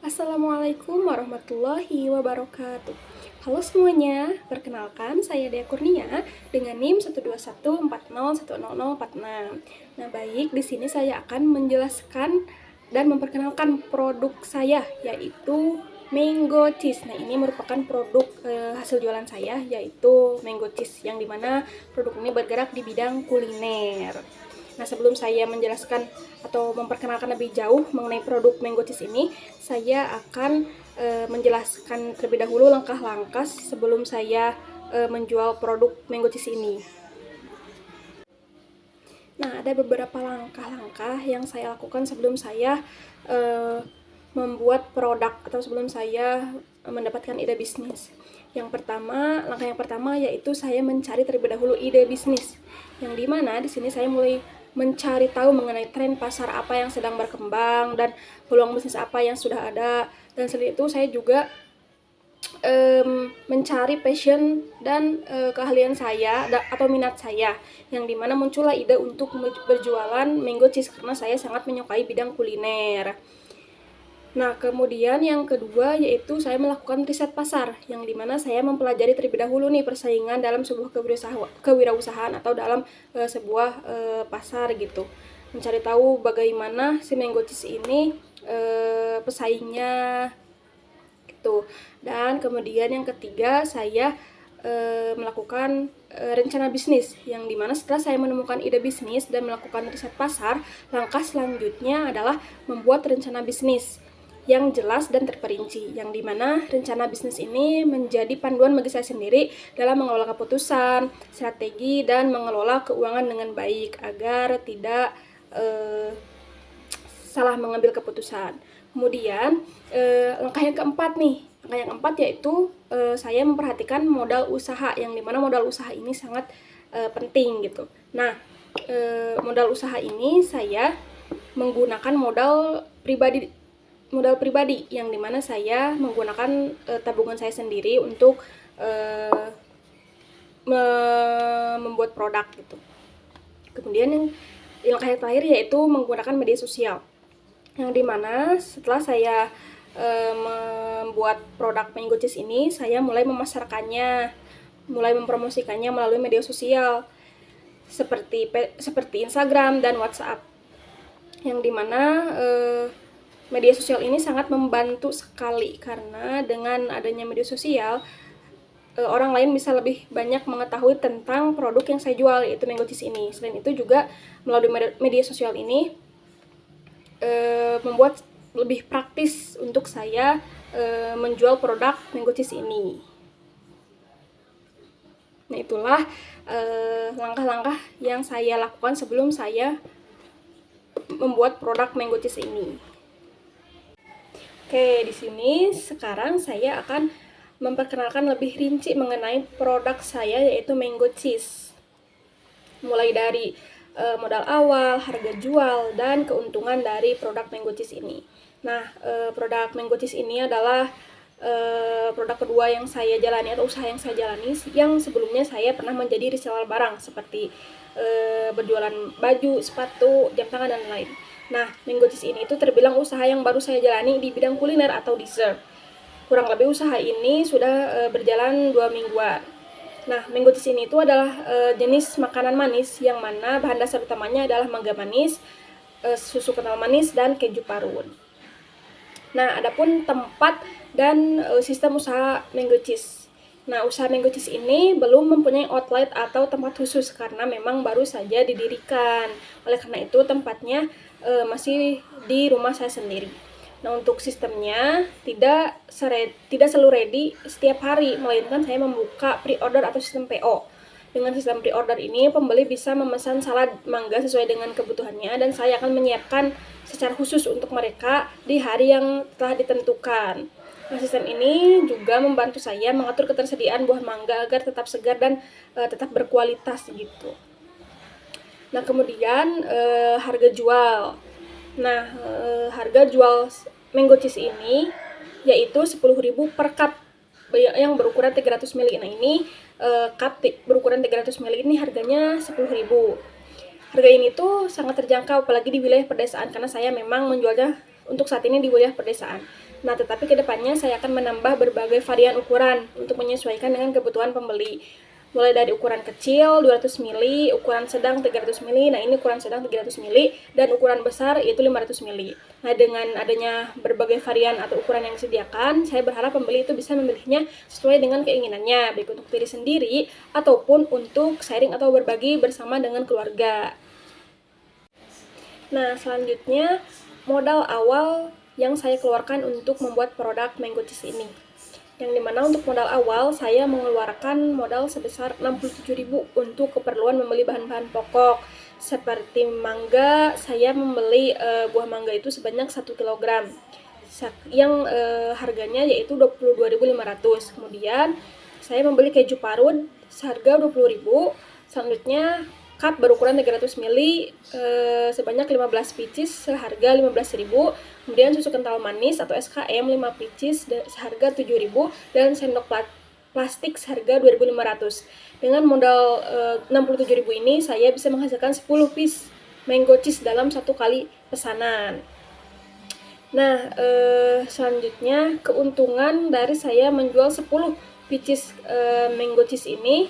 Assalamualaikum warahmatullahi wabarakatuh. Halo semuanya, perkenalkan saya Dea Kurnia dengan NIM 12140101046. Nah, baik, di sini saya akan menjelaskan dan memperkenalkan produk saya, yaitu Mango Cheese. Nah, ini merupakan produk hasil jualan saya, yaitu Mango Cheese, yang dimana produk ini bergerak di bidang kuliner. Nah, sebelum saya menjelaskan atau memperkenalkan lebih jauh mengenai produk Mango Cheese ini, saya akan menjelaskan terlebih dahulu langkah-langkah sebelum saya menjual produk Mango Cheese ini. Nah, ada beberapa langkah-langkah yang saya lakukan sebelum saya membuat produk atau sebelum saya mendapatkan ide bisnis. Langkah yang pertama yaitu saya mencari terlebih dahulu ide bisnis. Yang dimana di sini saya mulai mencari tahu mengenai tren pasar apa yang sedang berkembang dan peluang bisnis apa yang sudah ada. Dan selain itu saya juga mencari passion dan keahlian saya atau minat saya, yang dimana muncullah ide untuk berjualan Mango Cheese karena saya sangat menyukai bidang kuliner. Nah, kemudian yang kedua yaitu saya melakukan riset pasar, yang dimana saya mempelajari terlebih dahulu nih persaingan dalam sebuah kewirausahaan atau dalam sebuah pasar gitu. Mencari tahu bagaimana si Mango Cheese ini pesaingnya gitu. Dan kemudian yang ketiga saya melakukan rencana bisnis, yang dimana setelah saya menemukan ide bisnis dan melakukan riset pasar, langkah selanjutnya adalah membuat rencana bisnis yang jelas dan terperinci, yang dimana rencana bisnis ini menjadi panduan bagi saya sendiri dalam mengelola keputusan, strategi, dan mengelola keuangan dengan baik agar tidak salah mengambil keputusan. Kemudian langkah yang keempat yaitu saya memperhatikan modal usaha, yang dimana modal usaha ini sangat penting gitu. Nah, modal usaha ini saya menggunakan modal pribadi yang dimana saya menggunakan tabungan saya sendiri untuk membuat produk gitu. Kemudian yang langkah yang terakhir yaitu menggunakan media sosial, yang dimana setelah saya membuat produk Mango Cheese ini, saya mulai memasarkannya, mulai mempromosikannya melalui media sosial seperti Instagram dan WhatsApp, yang dimana media sosial ini sangat membantu sekali karena dengan adanya media sosial orang lain bisa lebih banyak mengetahui tentang produk yang saya jual, yaitu Mango Cheese ini. Selain itu juga melalui media sosial ini membuat lebih praktis untuk saya menjual produk Mango Cheese ini. Nah, itulah langkah-langkah yang saya lakukan sebelum saya membuat produk Mango Cheese ini. Oke, di sini sekarang saya akan memperkenalkan lebih rinci mengenai produk saya, yaitu Mango Cheese. Mulai dari modal awal, harga jual, dan keuntungan dari produk Mango Cheese ini. Nah, produk Mango Cheese ini adalah produk kedua yang saya jalani atau usaha yang saya jalani, yang sebelumnya saya pernah menjadi reseller barang seperti berjualan baju, sepatu, jam tangan, dan lain. Nah, Mango Cheese ini itu terbilang usaha yang baru saya jalani di bidang kuliner atau dessert. Kurang lebih usaha ini sudah berjalan 2 mingguan. Nah, Mango Cheese ini itu adalah jenis makanan manis yang mana bahan dasar utamanya adalah mangga manis, susu kental manis, dan keju parut. Nah, adapun tempat dan sistem usaha Mango Cheese. Nah, usaha Mango Cheese ini belum mempunyai outlet atau tempat khusus karena memang baru saja didirikan. Oleh karena itu tempatnya masih di rumah saya sendiri. Nah, untuk sistemnya tidak selalu ready setiap hari, melainkan saya membuka pre-order atau sistem PO. Dengan sistem pre-order ini, pembeli bisa memesan salad mangga sesuai dengan kebutuhannya, dan saya akan menyiapkan secara khusus untuk mereka di hari yang telah ditentukan. Nah, sistem ini juga membantu saya mengatur ketersediaan buah mangga agar tetap segar dan tetap berkualitas gitu. Nah, kemudian harga jual. Nah, harga jual Mango Cheese ini yaitu 10.000 per cup yang berukuran 300 ml. Nah, ini cup berukuran 300 ml ini harganya 10.000. Harga ini tuh sangat terjangkau apalagi di wilayah pedesaan karena saya memang menjualnya untuk saat ini di wilayah pedesaan. Nah, tetapi kedepannya saya akan menambah berbagai varian ukuran untuk menyesuaikan dengan kebutuhan pembeli. Mulai dari ukuran kecil 200 ml, ukuran sedang 300 ml, nah ini ukuran sedang 300 ml, dan ukuran besar yaitu 500 ml. Nah, dengan adanya berbagai varian atau ukuran yang disediakan, saya berharap pembeli itu bisa memilihnya sesuai dengan keinginannya, baik untuk diri sendiri ataupun untuk sharing atau berbagi bersama dengan keluarga. Nah, selanjutnya modal awal yang saya keluarkan untuk membuat produk Mango Cheese ini. Yang dimana untuk modal awal saya mengeluarkan modal sebesar 67.000 untuk keperluan membeli bahan-bahan pokok seperti mangga. Saya membeli buah mangga itu sebanyak 1 kg yang harganya yaitu 22.500. Kemudian saya membeli keju parut seharga 20.000. Selanjutnya cup berukuran 300 ml sebanyak 15 pieces seharga 15.000. Kemudian susu kental manis atau SKM 5 pieces seharga 7.000 dan sendok plastik seharga 2.500. Dengan modal 67.000 ini saya bisa menghasilkan 10 piece mango cheese dalam satu kali pesanan. Nah, selanjutnya keuntungan dari saya menjual 10 pieces mango cheese ini,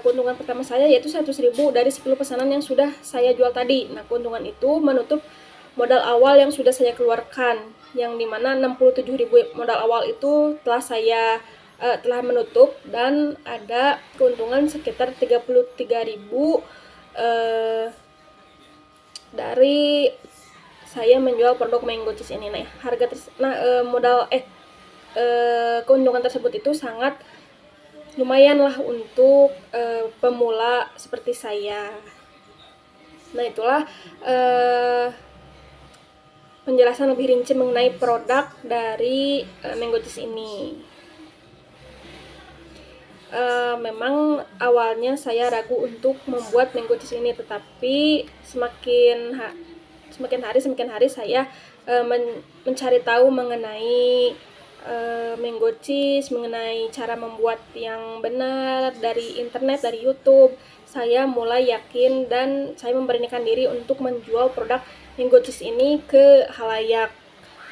keuntungan pertama saya yaitu 100.000 dari 10 pesanan yang sudah saya jual tadi. Nah, keuntungan itu menutup modal awal yang sudah saya keluarkan, yang dimana 67.000 modal awal itu telah menutup, dan ada keuntungan sekitar 33.000 dari saya menjual produk mango cheese ini. Nah, keuntungan tersebut itu sangat lumayan lah untuk pemula seperti saya. Nah, itulah penjelasan lebih rinci mengenai produk dari mango cheese ini. Memang awalnya saya ragu untuk membuat mango cheese ini, tetapi semakin hari saya mencari tahu mengenai mango cheese, mengenai cara membuat yang benar dari internet, dari YouTube. Saya mulai yakin dan saya memberanikan diri untuk menjual produk mango cheese ini ke khalayak,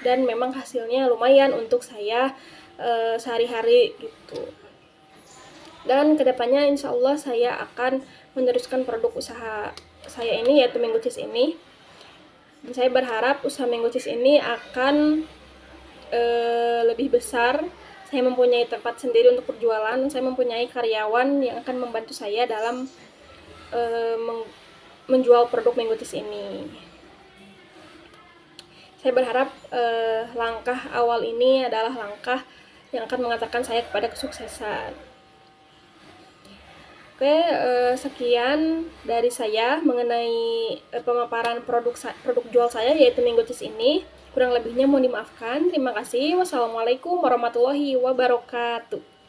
dan memang hasilnya lumayan untuk saya sehari-hari gitu. Dan kedepannya insya Allah saya akan meneruskan produk usaha saya ini, yaitu mango cheese ini. Dan saya berharap usaha mango cheese ini akan lebih besar. Saya mempunyai tempat sendiri untuk berjualan, dan saya mempunyai karyawan yang akan membantu saya dalam menjual produk mango cheese ini. Saya berharap langkah awal ini adalah langkah yang akan mengantarkan saya kepada kesuksesan. Oke, sekian dari saya mengenai pemaparan produk jual saya, yaitu mango cheese ini. Kurang lebihnya mohon dimaafkan. Terima kasih. Wassalamualaikum warahmatullahi wabarakatuh.